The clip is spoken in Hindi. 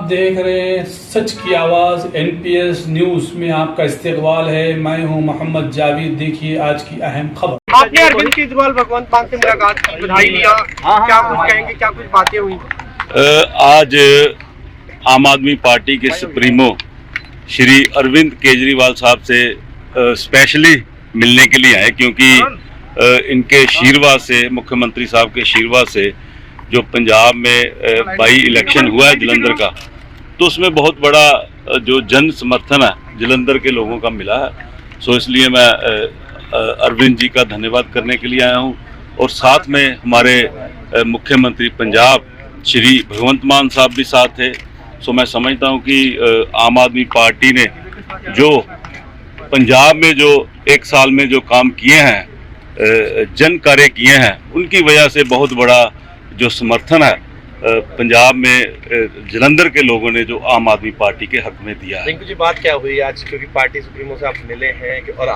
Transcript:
देख रहे हैं सच की आवाज़ एनपीएस न्यूज़ में आपका इस्तकबाल है। मैं हूं मोहम्मद जावेद। देखिए आज की अहम खबर। आपने अरविंद केजरीवाल भगवंत मान से मुलाकात की, बधाई लिया, क्या कुछ कहेंगे, क्या कुछ बातें हुई? आज आम आदमी पार्टी के सुप्रीमो श्री अरविंद केजरीवाल साहब से स्पेशली मिलने के लिए आए, क्योंकि इनके आशीर्वाद से, मुख्यमंत्री साहब के आशीर्वाद से जो पंजाब में बाई इलेक्शन हुआ है जलंधर का, तो उसमें बहुत बड़ा जो जन समर्थन है जलंधर के लोगों का मिला है। सो इसलिए मैं अरविंद जी का धन्यवाद करने के लिए आया हूं। और साथ में हमारे मुख्यमंत्री पंजाब श्री भगवंत मान साहब भी साथ थे। सो मैं समझता हूं कि आम आदमी पार्टी ने जो पंजाब में जो एक साल में जो काम किए हैं, जन कार्य किए हैं, उनकी वजह से बहुत बड़ा जो समर्थन है पंजाब में जलंधर के लोगों ने जो आम आदमी पार्टी के हक में दिया है। रिंकू जी, बात क्या हुई आज, क्योंकि पार्टी सुप्रीमो से आप मिले हैं और